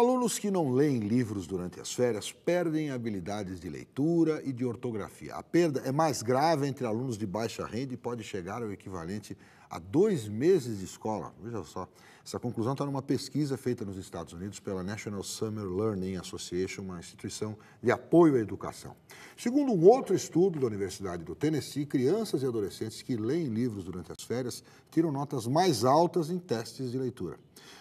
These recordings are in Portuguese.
Alunos que não leem livros durante as férias perdem habilidades de leitura e de ortografia. A perda é mais grave entre alunos de baixa renda e pode chegar ao equivalente a 2 meses de escola. Veja só, essa conclusão está numa pesquisa feita nos Estados Unidos pela National Summer Learning Association, uma instituição de apoio à educação. Segundo um outro estudo da Universidade do Tennessee, crianças e adolescentes que leem livros durante as férias tiram notas mais altas em testes de leitura.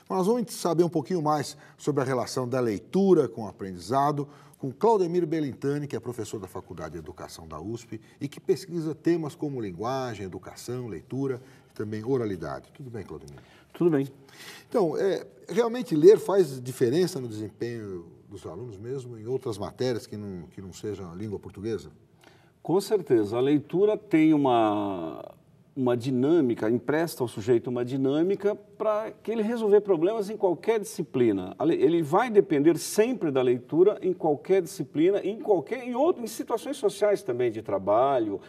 Nós vamos saber um pouquinho mais sobre a relação da leitura com o aprendizado com Claudemir Belintani, que é professor da Faculdade de Educação da USP e que pesquisa temas como linguagem, educação, leitura e também oralidade. Tudo bem, Claudemir? Tudo bem. Então, realmente ler faz diferença no desempenho dos alunos mesmo em outras matérias que não sejam a língua portuguesa? Com certeza. A leitura tem uma dinâmica, empresta ao sujeito uma dinâmica para que ele resolver problemas em qualquer disciplina. Ele vai depender sempre da leitura em qualquer disciplina, em situações sociais também, de trabalho,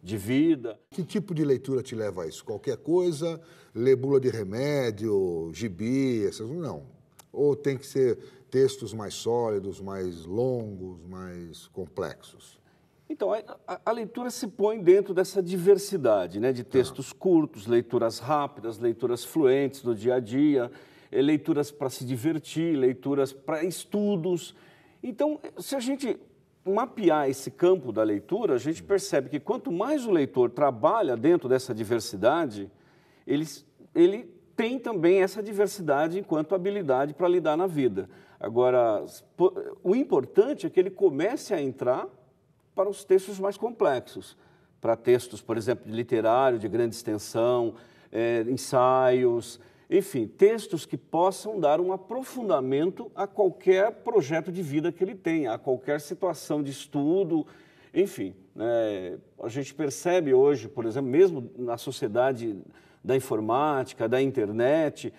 de vida. Que tipo de leitura te leva a isso? Qualquer coisa? Ler bula de remédio, gibi, essas não? Ou tem que ser textos mais sólidos, mais longos, mais complexos? Então, a leitura se põe dentro dessa diversidade, né, de textos curtos, leituras rápidas, leituras fluentes do dia a dia, leituras para se divertir, leituras para estudos. Então, se a gente mapear esse campo da leitura, a gente percebe que quanto mais o leitor trabalha dentro dessa diversidade, ele tem também essa diversidade enquanto habilidade para lidar na vida. Agora, o importante é que ele comece a entrar para os textos mais complexos, para textos, por exemplo, de literário, de grande extensão, ensaios, enfim, textos que possam dar um aprofundamento a qualquer projeto de vida que ele tenha, a qualquer situação de estudo, enfim. A gente percebe hoje, por exemplo, mesmo na sociedade da informática, da internet,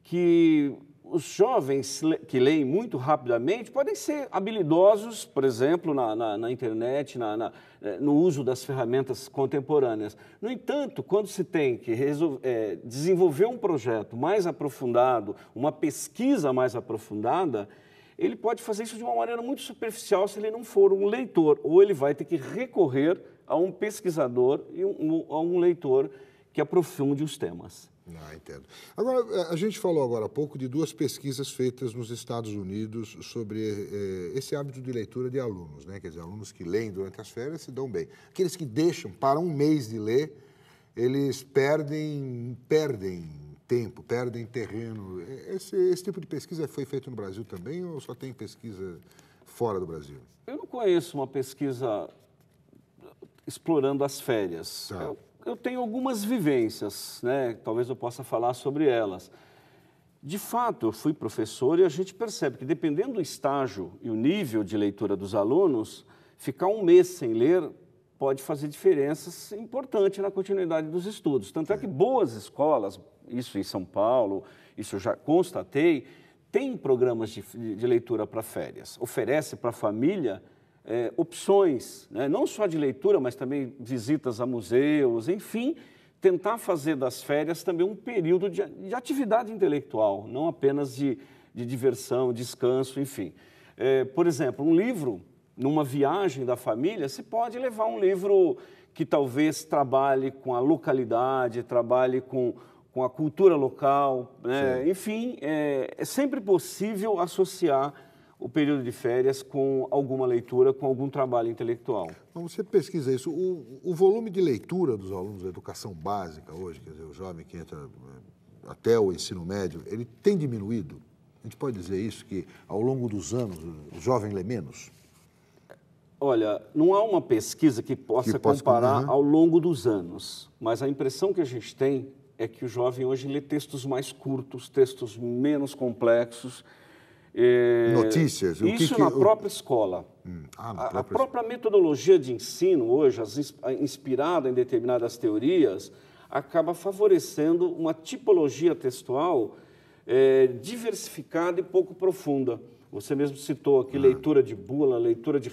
que os jovens que leem muito rapidamente podem ser habilidosos, por exemplo, na internet, no uso das ferramentas contemporâneas. No entanto, quando se tem que desenvolver um projeto mais aprofundado, uma pesquisa mais aprofundada, ele pode fazer isso de uma maneira muito superficial se ele não for um leitor, ou ele vai ter que recorrer a um pesquisador e a um leitor que aprofunde os temas. Entendo. Agora, a gente falou agora há pouco de 2 pesquisas feitas nos Estados Unidos sobre esse hábito de leitura de alunos, né? Quer dizer, alunos que leem durante as férias se dão bem. Aqueles que deixam para um mês de ler, eles perdem tempo, perdem terreno. Esse tipo de pesquisa foi feito no Brasil também ou só tem pesquisa fora do Brasil? Eu não conheço uma pesquisa explorando as férias. Tá. Eu tenho algumas vivências, né? Talvez eu possa falar sobre elas. De fato, eu fui professor e a gente percebe que, dependendo do estágio e o nível de leitura dos alunos, ficar um mês sem ler pode fazer diferenças importantes na continuidade dos estudos. Tanto é que boas escolas, isso em São Paulo, isso eu já constatei, têm programas de leitura para férias, oferece para a família opções, né? Não só de leitura, mas também visitas a museus, enfim, tentar fazer das férias também um período de atividade intelectual, não apenas de diversão, descanso, enfim. Por exemplo, um livro, numa viagem da família, se pode levar um livro que talvez trabalhe com a localidade, trabalhe com a cultura local, né? Enfim, é sempre possível associar o período de férias com alguma leitura, com algum trabalho intelectual. Então, você pesquisa isso. O volume de leitura dos alunos da educação básica hoje, quer dizer, o jovem que entra até o ensino médio, ele tem diminuído? A gente pode dizer isso, que ao longo dos anos o jovem lê menos? Olha, não há uma pesquisa que possa comparar ao longo dos anos, mas a impressão que a gente tem é que o jovem hoje lê textos mais curtos, textos menos complexos. Notícias? Isso na própria escola. A própria metodologia de ensino hoje, inspirada em determinadas teorias, acaba favorecendo uma tipologia textual diversificada e pouco profunda. Você mesmo citou aqui leitura de bula, leitura de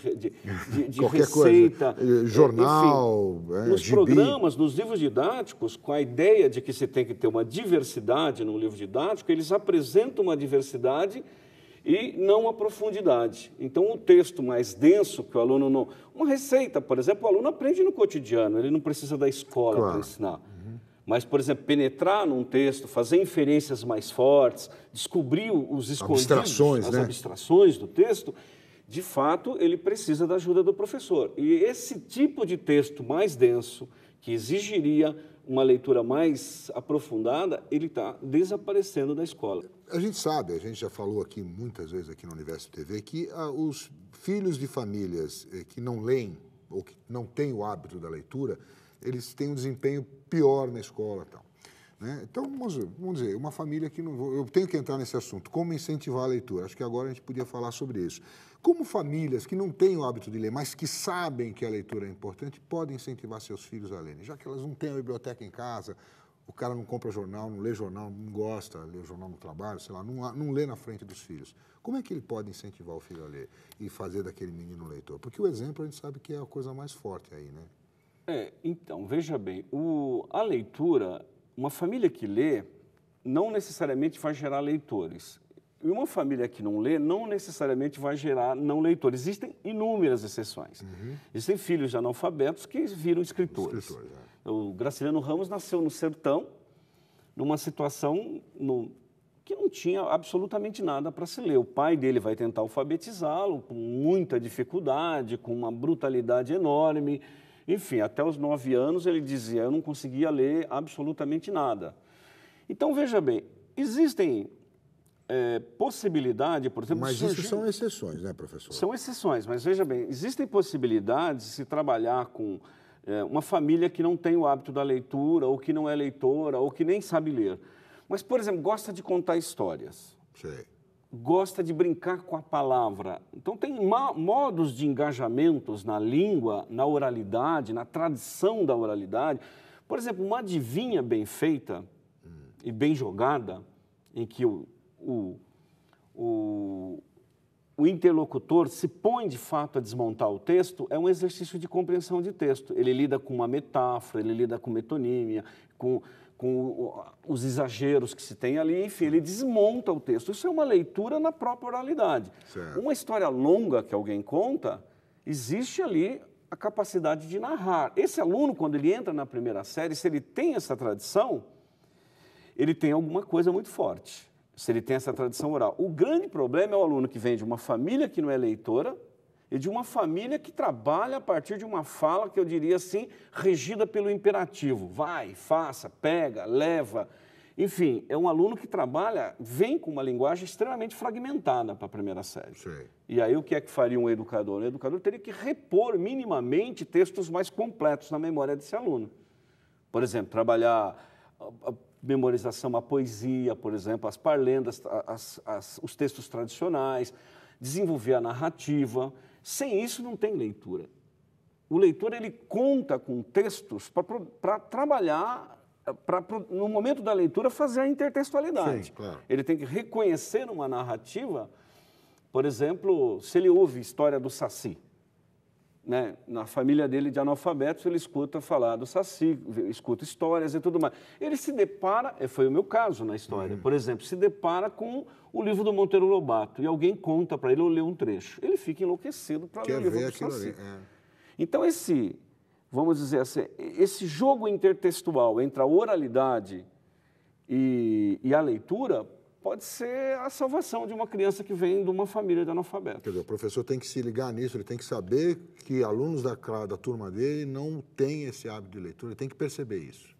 receita. Coisa, jornal, enfim, nos programas, nos livros didáticos, com a ideia de que você tem que ter uma diversidade no livro didático, eles apresentam uma diversidade e não a profundidade. Então, o texto mais denso, que o aluno não... Uma receita, por exemplo, o aluno aprende no cotidiano, ele não precisa da escola para ensinar. Mas, por exemplo, penetrar num texto, fazer inferências mais fortes, descobrir os escondidos, as abstrações do texto, de fato, ele precisa da ajuda do professor. E esse tipo de texto mais denso, que exigiria uma leitura mais aprofundada, ele está desaparecendo da escola. A gente sabe, a gente já falou aqui muitas vezes aqui no Universo TV, que os filhos de famílias que não leem ou que não têm o hábito da leitura, eles têm um desempenho pior na escola e tal. Né? Então, vamos dizer, uma família que não... Eu tenho que entrar nesse assunto, como incentivar a leitura. Acho que agora a gente podia falar sobre isso. Como famílias que não têm o hábito de ler, mas que sabem que a leitura é importante, podem incentivar seus filhos a lerem? Já que elas não têm a biblioteca em casa, o cara não compra jornal, não lê jornal, não gosta de ler jornal no trabalho, sei lá, não lê na frente dos filhos. Como é que ele pode incentivar o filho a ler e fazer daquele menino leitor? Porque o exemplo a gente sabe que é a coisa mais forte aí, né? Então, veja bem, a leitura, uma família que lê não necessariamente vai gerar leitores. E uma família que não lê não necessariamente vai gerar não leitores. Existem inúmeras exceções. Existem filhos de analfabetos que viram escritores. O Graciliano Ramos nasceu no sertão, numa situação que não tinha absolutamente nada para se ler. O pai dele vai tentar alfabetizá-lo com muita dificuldade, com uma brutalidade enorme. Enfim, até os 9 anos ele dizia, eu não conseguia ler absolutamente nada. Então, veja bem, existem possibilidade, por exemplo... Mas isso são exceções, né, professor? São exceções, mas veja bem, existem possibilidades de se trabalhar com uma família que não tem o hábito da leitura, ou que não é leitora, ou que nem sabe ler. Mas, por exemplo, gosta de contar histórias. Sei. Gosta de brincar com a palavra. Então, tem modos de engajamentos na língua, na oralidade, na tradição da oralidade. Por exemplo, uma adivinha bem feita e bem jogada, em que o interlocutor se põe, de fato, a desmontar o texto, é um exercício de compreensão de texto. Ele lida com uma metáfora, ele lida com metonímia, com os exageros que se tem ali, enfim, ele desmonta o texto. Isso é uma leitura na própria oralidade. Certo. Uma história longa que alguém conta, existe ali a capacidade de narrar. Esse aluno, quando ele entra na primeira série, se ele tem essa tradição, ele tem alguma coisa muito forte, se ele tem essa tradição oral. O grande problema é o aluno que vem de uma família que não é leitora e de uma família que trabalha a partir de uma fala, que eu diria assim, regida pelo imperativo. Vai, faça, pega, leva. Enfim, é um aluno que vem com uma linguagem extremamente fragmentada para a primeira série. Sim. E aí o que é que faria um educador? O educador teria que repor minimamente textos mais completos na memória desse aluno. Por exemplo, trabalhar a memorização, a poesia, por exemplo, as parlendas, os textos tradicionais, desenvolver a narrativa. Sem isso, não tem leitura. O leitor, ele conta com textos para trabalhar, no momento da leitura, fazer a intertextualidade. Sim, claro. Ele tem que reconhecer uma narrativa, por exemplo, se ele ouve história do Saci, né? Na família dele de analfabetos, ele escuta falar do Saci, escuta histórias e tudo mais. Ele se depara, foi o meu caso na história, por exemplo, se depara com o livro do Monteiro Lobato e alguém conta para ele ou lê um trecho. Ele fica enlouquecido para ler o livro do Saci. Então, vamos dizer assim, esse jogo intertextual entre a oralidade e a leitura pode ser a salvação de uma criança que vem de uma família de analfabetos. Quer dizer, o professor tem que se ligar nisso, ele tem que saber que alunos da turma dele não têm esse hábito de leitura, ele tem que perceber isso.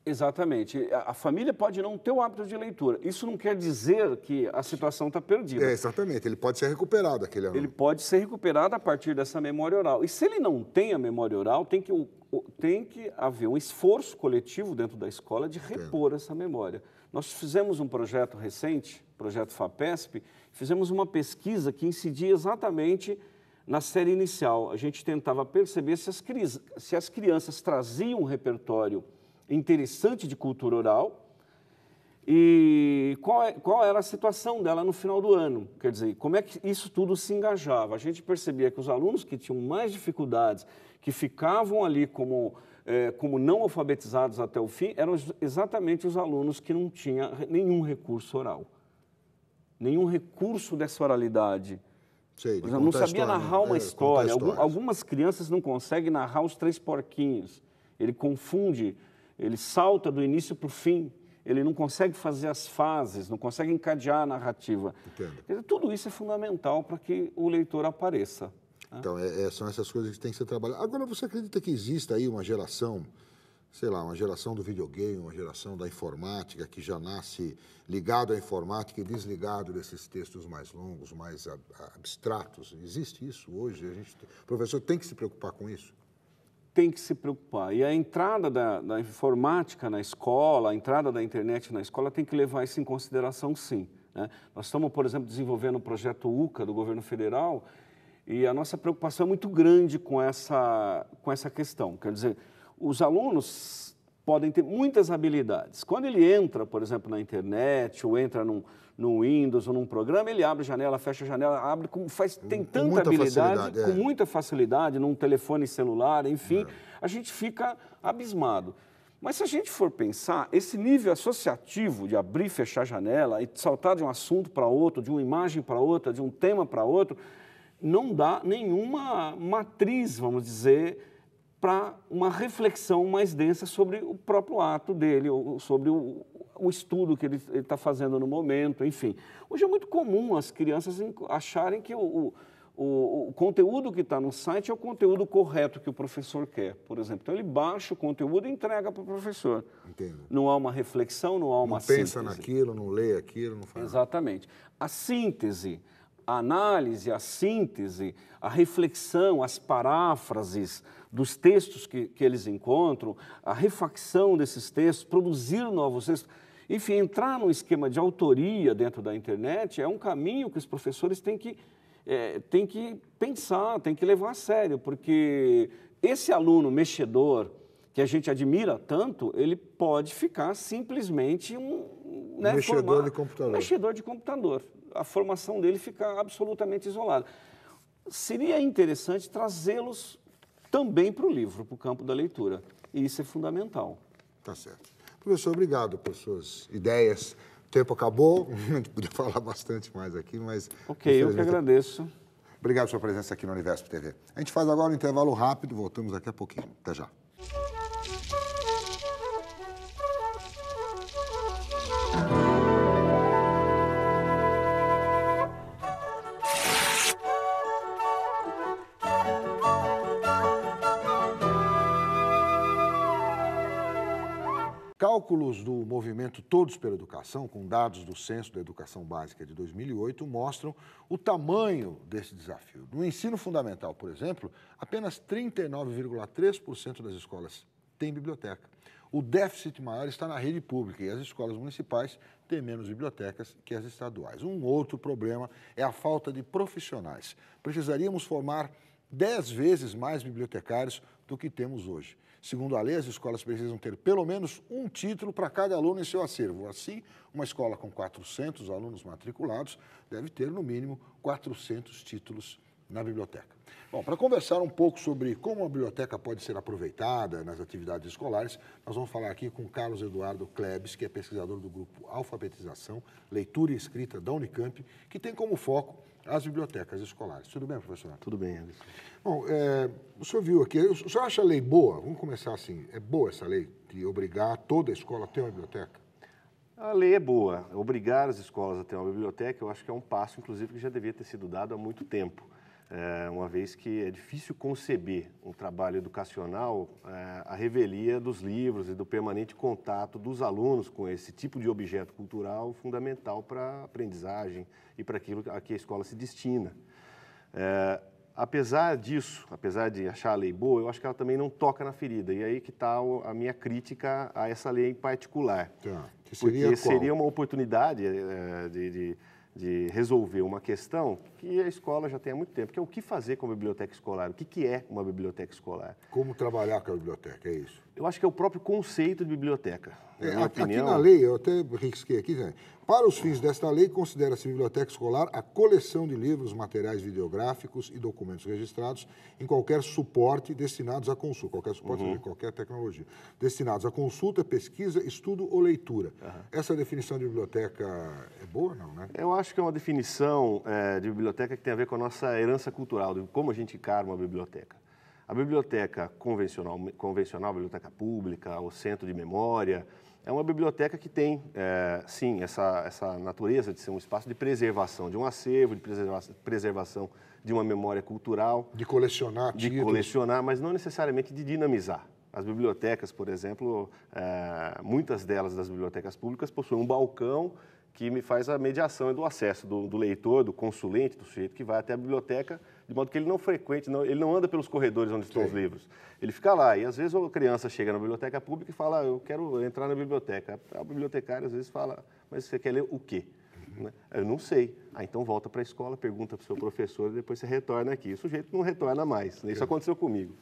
Exatamente. A família pode não ter o hábito de leitura. Isso não quer dizer que a situação está perdida. Exatamente. Ele pode ser recuperado, aquele aluno. Ele pode ser recuperado a partir dessa memória oral. E se ele não tem a memória oral, tem que haver um esforço coletivo dentro da escola de repor essa memória. Nós fizemos um projeto recente, projeto FAPESP, fizemos uma pesquisa que incidia exatamente na série inicial. A gente tentava perceber se as crianças traziam um repertório interessante de cultura oral e qual era a situação dela no final do ano. Quer dizer, como é que isso tudo se engajava. A gente percebia que os alunos que tinham mais dificuldades, que ficavam ali como não alfabetizados até o fim, eram exatamente os alunos que não tinham nenhum recurso oral. nenhum recurso dessa oralidade. Sei, Por exemplo, não sabia narrar uma história. Algumas crianças não conseguem narrar os Três Porquinhos. Ele confunde, ele salta do início para o fim. Ele não consegue fazer as fases, não consegue encadear a narrativa. Entendo. Tudo isso é fundamental para que o leitor apareça. Então, são essas coisas que têm que ser trabalhadas. Agora, você acredita que exista aí uma geração, sei lá, uma geração do videogame, uma geração da informática, que já nasce ligado à informática e desligado desses textos mais longos, mais abstratos? Existe isso hoje? O professor tem que se preocupar com isso? Tem que se preocupar. E a entrada da informática na escola, a entrada da internet na escola tem que levar isso em consideração, sim, né? Nós estamos, por exemplo, desenvolvendo o projeto UCA do governo federal e a nossa preocupação é muito grande com essa questão. Quer dizer, os alunos podem ter muitas habilidades. Quando ele entra, por exemplo, na internet ou entra no Windows ou num programa, ele abre a janela, fecha a janela, abre, tem tanta habilidade, com muita facilidade, num telefone celular, enfim, a gente fica abismado. Mas se a gente for pensar, esse nível associativo de abrir e fechar a janela e saltar de um assunto para outro, de uma imagem para outra, de um tema para outro, não dá nenhuma matriz, vamos dizer, para uma reflexão mais densa sobre o próprio ato dele, ou sobre o estudo que ele está fazendo no momento, enfim. Hoje é muito comum as crianças acharem que o conteúdo que está no site é o conteúdo correto que o professor quer, por exemplo. Então, ele baixa o conteúdo e entrega para o professor. Entendo. Não há uma reflexão, não há uma síntese. Não pensa naquilo, não lê aquilo, não faz nada. Exatamente. A síntese, a análise, a síntese, a reflexão, as paráfrases dos textos que eles encontram, a refacção desses textos, produzir novos textos, enfim, entrar num esquema de autoria dentro da internet é um caminho que os professores têm que pensar, têm que levar a sério, porque esse aluno mexedor, que a gente admira tanto, ele pode ficar simplesmente mexedor de computador. Mexedor de computador. A formação dele fica absolutamente isolada. Seria interessante trazê-los também para o livro, para o campo da leitura. E isso é fundamental. Tá certo. Professor, obrigado por suas ideias. O tempo acabou, a gente podia falar bastante mais aqui, mas... Ok, eu que agradeço. Obrigado pela sua presença aqui no Universo TV. A gente faz agora um intervalo rápido, voltamos daqui a pouquinho. Até já. Cálculos do movimento Todos pela Educação, com dados do Censo da Educação Básica de 2008, mostram o tamanho desse desafio. No ensino fundamental, por exemplo, apenas 39,3% das escolas têm biblioteca. O déficit maior está na rede pública e as escolas municipais têm menos bibliotecas que as estaduais. Um outro problema é a falta de profissionais. Precisaríamos formar 10 vezes mais bibliotecários do que temos hoje. Segundo a lei, as escolas precisam ter pelo menos um título para cada aluno em seu acervo. Assim, uma escola com 400 alunos matriculados deve ter, no mínimo, 400 títulos na biblioteca. Bom, para conversar um pouco sobre como a biblioteca pode ser aproveitada nas atividades escolares, nós vamos falar aqui com Carlos Eduardo Klebs, que é pesquisador do grupo Alfabetização, Leitura e Escrita da Unicamp, que tem como foco as bibliotecas escolares. Tudo bem, professor? Tudo bem, Anderson. Bom, o senhor viu aqui, o senhor acha a lei boa? Vamos começar assim, é boa essa lei de obrigar toda a escola a ter uma biblioteca? A lei é boa. Obrigar as escolas a ter uma biblioteca, eu acho que é um passo, inclusive, que já devia ter sido dado há muito tempo. Uma vez que é difícil conceber um trabalho educacional à revelia dos livros e do permanente contato dos alunos com esse tipo de objeto cultural fundamental para a aprendizagem e para aquilo a que a escola se destina. Apesar disso, apesar de achar a lei boa, eu acho que ela também não toca na ferida. E aí que está a minha crítica a essa lei em particular. Porque seria uma oportunidade de resolver uma questão que a escola já tem há muito tempo, que é o que fazer com a biblioteca escolar, o que é uma biblioteca escolar. Como trabalhar com a biblioteca, é isso? Eu acho que é o próprio conceito de biblioteca. Na minha opinião, aqui na lei, eu até risquei aqui, para os fins desta lei, considera-se biblioteca escolar a coleção de livros, materiais videográficos e documentos registrados em qualquer suporte destinados à consulta, qualquer suporte, qualquer tecnologia, destinados à consulta, pesquisa, estudo ou leitura. Essa definição de biblioteca é boa, não, né? eu acho que é uma definição de biblioteca que tem a ver com a nossa herança cultural, de como a gente encara uma biblioteca. A biblioteca convencional, a biblioteca pública, o centro de memória, é uma biblioteca que tem, sim, essa natureza de ser um espaço de preservação de um acervo, de preservação de uma memória cultural. De colecionar títulos. De colecionar, mas não necessariamente de dinamizar. As bibliotecas, por exemplo, muitas delas das bibliotecas públicas possuem um balcão que me faz a mediação do acesso do leitor, do consulente, do sujeito que vai até a biblioteca, de modo que ele não frequente, ele não anda pelos corredores onde estão os livros. Ele fica lá e, às vezes, a criança chega na biblioteca pública e fala, eu quero entrar na biblioteca. A bibliotecária, às vezes, fala, mas você quer ler o quê? Eu não sei. Então volta para a escola, pergunta para o seu professor e depois você retorna aqui. O sujeito não retorna mais. Isso aconteceu comigo.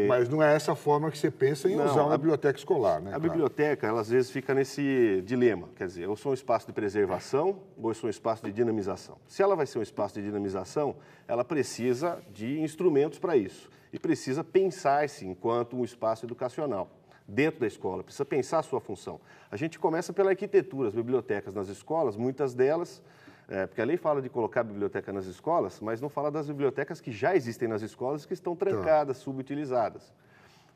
Mas não é essa forma que você pensa em usar uma biblioteca escolar, né? A biblioteca, ela às vezes fica nesse dilema. Quer dizer, eu sou um espaço de preservação ou eu sou um espaço de dinamização. Se ela vai ser um espaço de dinamização, ela precisa de instrumentos para isso. E precisa pensar-se enquanto um espaço educacional. Dentro da escola, precisa pensar a sua função. A gente começa pela arquitetura, as bibliotecas nas escolas, muitas delas, porque a lei fala de colocar a biblioteca nas escolas, mas não fala das bibliotecas que já existem nas escolas que estão trancadas, subutilizadas.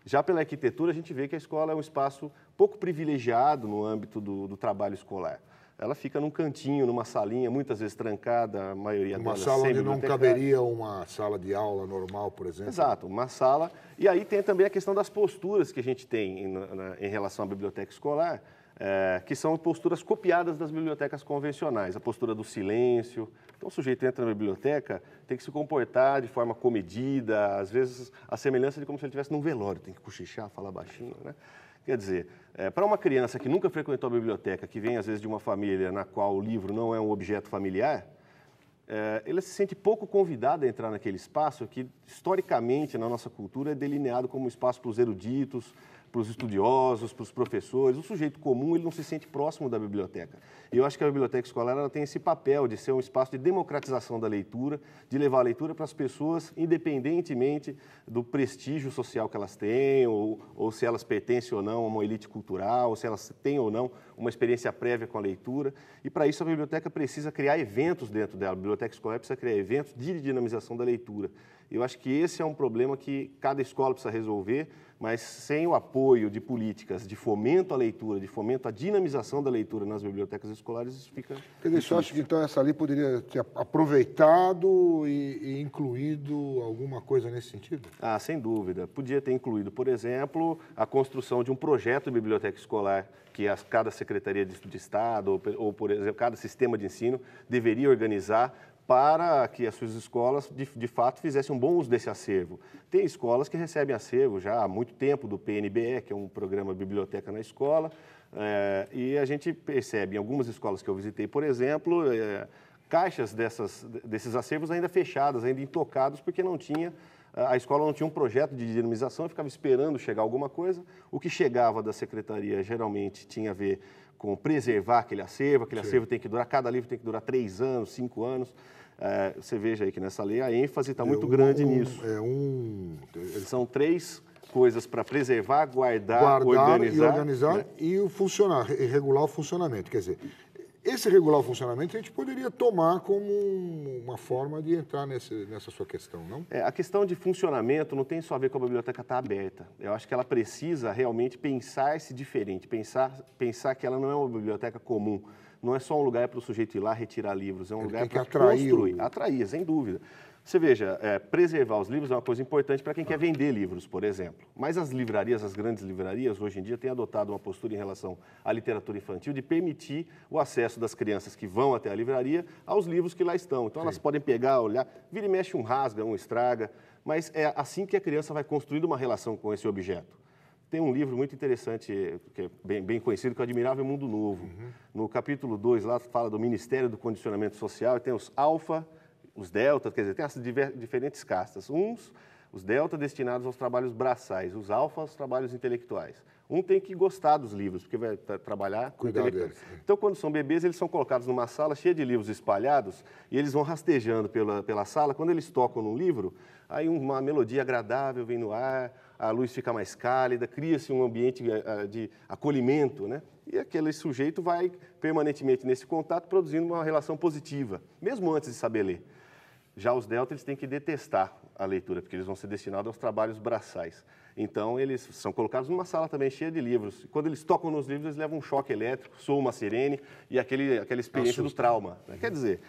Já pela arquitetura, a gente vê que a escola é um espaço pouco privilegiado no âmbito do trabalho escolar. Ela fica num cantinho, numa salinha, muitas vezes trancada, a maioria delas sem Uma sala onde não caberia uma sala de aula normal, por exemplo. Exato, uma sala. E aí tem também a questão das posturas que a gente tem em relação à biblioteca escolar, que são posturas copiadas das bibliotecas convencionais. A postura do silêncio. Então, o sujeito entra na biblioteca, tem que se comportar de forma comedida, às vezes a semelhança de como se ele estivesse num velório, tem que cochichar, falar baixinho, né? Quer dizer, para uma criança que nunca frequentou a biblioteca, que vem às vezes de uma família na qual o livro não é um objeto familiar, ela se sente pouco convidada a entrar naquele espaço que, historicamente, na nossa cultura, é delineado como um espaço para os eruditos, para os estudiosos, para os professores. O sujeito comum, ele não se sente próximo da biblioteca. E eu acho que a biblioteca escolar ela tem esse papel de ser um espaço de democratização da leitura, de levar a leitura para as pessoas, independentemente do prestígio social que elas têm, ou se elas pertencem ou não a uma elite cultural, ou se elas têm ou não uma experiência prévia com a leitura. E, para isso, a biblioteca precisa criar eventos dentro dela. A biblioteca escolar precisa criar eventos de dinamização da leitura. Eu acho que esse é um problema que cada escola precisa resolver, mas sem o apoio de políticas de fomento à leitura, de fomento à dinamização da leitura nas bibliotecas escolares, isso fica... Quer dizer, você acha que então essa lei poderia ter aproveitado e incluído alguma coisa nesse sentido? Ah, sem dúvida. Podia ter incluído, por exemplo, a construção de um projeto de biblioteca escolar que cada Secretaria de Estado ou, por exemplo, cada sistema de ensino deveria organizar para que as suas escolas, de fato, fizessem um bom uso desse acervo. Tem escolas que recebem acervo já há muito tempo do PNBE, que é um programa Biblioteca na Escola, e a gente percebe em algumas escolas que eu visitei, por exemplo, caixas desses acervos ainda fechadas, ainda intocados, porque a escola não tinha um projeto de dinamização e ficava esperando chegar alguma coisa. O que chegava da secretaria geralmente tinha a ver com preservar aquele acervo tem que durar, cada livro tem que durar 3 anos, 5 anos. Você veja aí que nessa lei a ênfase está muito grande nisso. São 3 coisas para preservar, guardar organizar né? E regular o funcionamento. Quer dizer, esse regular o funcionamento a gente poderia tomar como uma forma de entrar nessa sua questão, não? A questão de funcionamento não tem só a ver com a biblioteca estar aberta. Eu acho que ela precisa realmente pensar-se diferente, pensar que ela não é uma biblioteca comum. Não é só um lugar para o sujeito ir lá retirar livros, é um lugar para construir. Atrair, sem dúvida. Você veja, preservar os livros é uma coisa importante para quem quer vender livros, por exemplo. Mas as livrarias, as grandes livrarias, hoje em dia, têm adotado uma postura em relação à literatura infantil de permitir o acesso das crianças que vão até a livraria aos livros que lá estão. Então, elas podem pegar, olhar, vira e mexe um rasga, um estraga, mas é assim que a criança vai construindo uma relação com esse objeto. Tem um livro muito interessante, que é bem conhecido, que é o Admirável Mundo Novo. No capítulo 2, lá fala do Ministério do Condicionamento Social, e tem os alfa, os deltas, quer dizer, tem as diferentes castas. Uns Os delta destinados aos trabalhos braçais, os alfa aos trabalhos intelectuais. Um tem que gostar dos livros, porque vai trabalhar com intelectuais. Então, quando são bebês, eles são colocados numa sala cheia de livros espalhados e eles vão rastejando pela sala. Quando eles tocam num livro, aí uma melodia agradável vem no ar, a luz fica mais cálida, cria-se um ambiente de acolhimento, né? E aquele sujeito vai permanentemente nesse contato, produzindo uma relação positiva, mesmo antes de saber ler. Já os delta, eles têm que detestar a leitura, porque eles vão ser destinados aos trabalhos braçais. Então, eles são colocados numa sala também cheia de livros. Quando eles tocam nos livros, eles levam um choque elétrico, soa uma sirene e aquela experiência do trauma. Né? Quer dizer,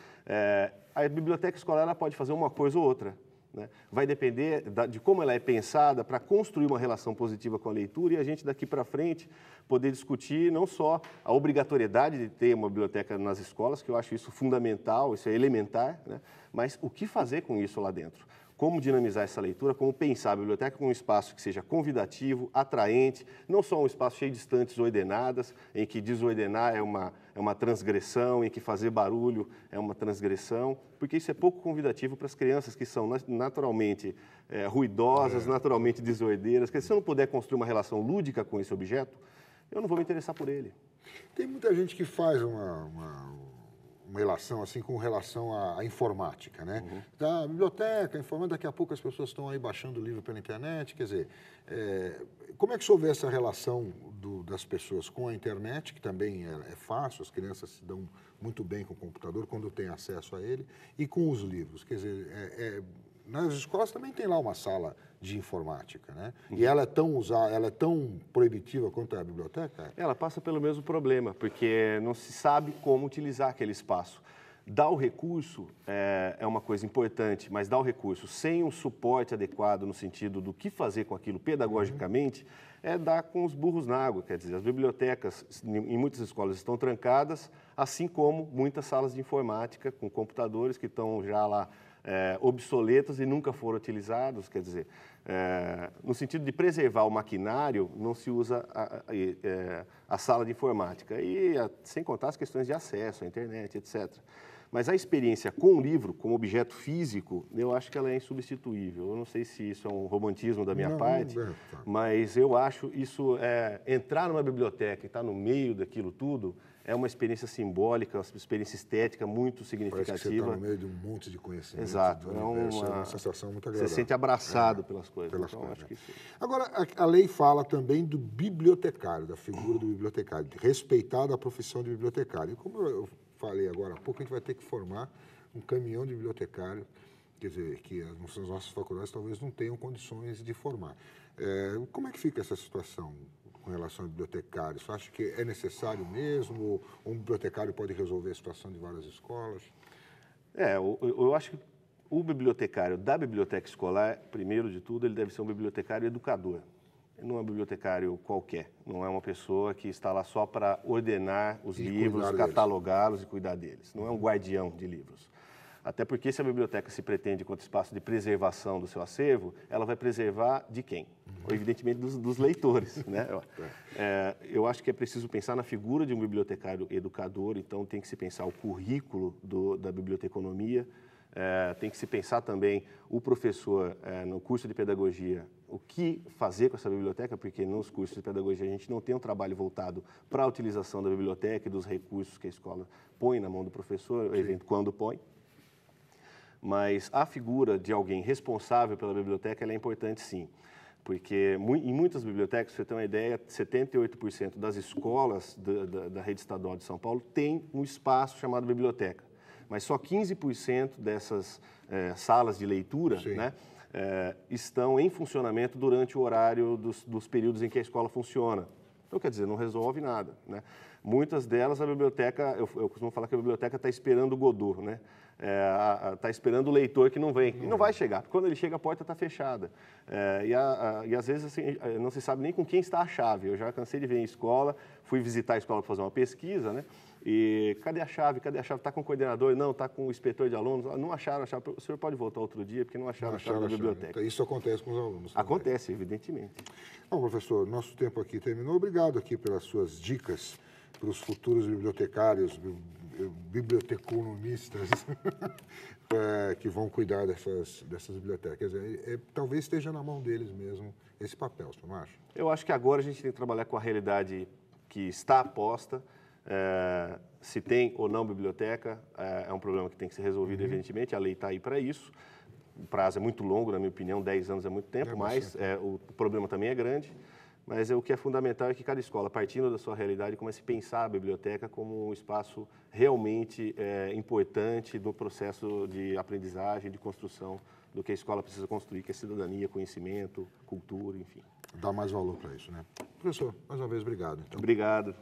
a biblioteca escolar ela pode fazer uma coisa ou outra. Né? Vai depender de como ela é pensada para construir uma relação positiva com a leitura e a gente daqui para frente poder discutir não só a obrigatoriedade de ter uma biblioteca nas escolas, que eu acho isso fundamental, isso é elementar, né? Mas o que fazer com isso lá dentro? Como dinamizar essa leitura, como pensar a biblioteca como um espaço que seja convidativo, atraente, não só um espaço cheio de estantes ordenadas, em que desordenar é uma transgressão, em que fazer barulho é uma transgressão, porque isso é pouco convidativo para as crianças que são naturalmente ruidosas, naturalmente desordeiras. Porque se eu não puder construir uma relação lúdica com esse objeto, eu não vou me interessar por ele. Tem muita gente que faz uma relação assim com relação à informática, né? Da biblioteca, informando, daqui a pouco as pessoas estão aí baixando o livro pela internet, quer dizer, como é que se houve essa relação das pessoas com a internet, que também é fácil, as crianças se dão muito bem com o computador quando têm acesso a ele, e com os livros, quer dizer, nas escolas também tem lá uma sala de informática, né? E ela é tão proibitiva quanto a biblioteca? Ela passa pelo mesmo problema, porque não se sabe como utilizar aquele espaço. Dar o recurso é uma coisa importante, mas dar o recurso sem um suporte adequado no sentido do que fazer com aquilo pedagogicamente é dar com os burros na água. Quer dizer, as bibliotecas em muitas escolas estão trancadas, assim como muitas salas de informática com computadores que estão já lá obsoletos e nunca foram utilizados, quer dizer, no sentido de preservar o maquinário, não se usa a sala de informática, sem contar as questões de acesso à internet, etc. Mas a experiência com o livro, como objeto físico, eu acho que ela é insubstituível. Eu não sei se isso é um romantismo da minha parte, mas eu acho isso, entrar numa biblioteca e estar no meio daquilo tudo, é uma experiência simbólica, uma experiência estética muito significativa. Parece que você está no meio de um monte de conhecimento. Exato. É uma sensação muito agradável. Você se sente abraçado pelas coisas. Acho que sim. Agora, a lei fala também do bibliotecário, da figura do bibliotecário, de respeitar a profissão de bibliotecário. E como eu falei agora há pouco, a gente vai ter que formar um caminhão de bibliotecário, quer dizer, que as nossas faculdades talvez não tenham condições de formar. Como é que fica essa situação com relação a bibliotecários? Você acha que é necessário mesmo? Ou um bibliotecário pode resolver a situação de várias escolas? Eu acho que o bibliotecário da biblioteca escolar, primeiro de tudo, ele deve ser um bibliotecário educador. Ele não é um bibliotecário qualquer, não é uma pessoa que está lá só para ordenar os livros, catalogá-los e cuidar deles. Não é um guardião de livros. Até porque se a biblioteca se pretende enquanto espaço de preservação do seu acervo, ela vai preservar de quem? Evidentemente dos leitores, né? Eu acho que é preciso pensar na figura de um bibliotecário educador, então tem que se pensar o currículo da biblioteconomia, tem que se pensar também o professor no curso de pedagogia, o que fazer com essa biblioteca, porque nos cursos de pedagogia a gente não tem um trabalho voltado para a utilização da biblioteca e dos recursos que a escola põe na mão do professor, quando põe. Mas a figura de alguém responsável pela biblioteca ela é importante, sim. Porque em muitas bibliotecas, para você ter uma ideia, 78% das escolas da rede estadual de São Paulo tem um espaço chamado biblioteca. Mas só 15% dessas salas de leitura, né, estão em funcionamento durante o horário dos períodos em que a escola funciona. Então, quer dizer, não resolve nada, né? Muitas delas, a biblioteca, eu costumo falar que a biblioteca está esperando o Godot, né? Está esperando o leitor que não vem. E não vai chegar, porque quando ele chega, a porta está fechada. E às vezes assim, não se sabe nem com quem está a chave. Eu já cansei de ver em escola, fui visitar a escola para fazer uma pesquisa, né? E cadê a chave? Cadê a chave? Está com o coordenador? Não, está com o inspetor de alunos. Não acharam a chave. O senhor pode voltar outro dia, porque não acharam a chave da biblioteca. Isso acontece com os alunos também. Acontece, evidentemente. Bom, professor, nosso tempo aqui terminou. Obrigado aqui pelas suas dicas para os futuros bibliotecários, biblioteconomistas que vão cuidar dessas bibliotecas. Talvez esteja na mão deles mesmo esse papel, você não acha? Eu acho que agora a gente tem que trabalhar com a realidade que está posta. Se tem ou não biblioteca, é um problema que tem que ser resolvido, evidentemente. A lei está aí para isso. O prazo é muito longo, na minha opinião, 10 anos é muito tempo, mas o problema também é grande. Mas o que é fundamental é que cada escola, partindo da sua realidade, comece a pensar a biblioteca como um espaço realmente importante no processo de aprendizagem, de construção do que a escola precisa construir, que é cidadania, conhecimento, cultura, enfim. Dá mais valor para isso, né? Professor, mais uma vez, obrigado. Então. Obrigado.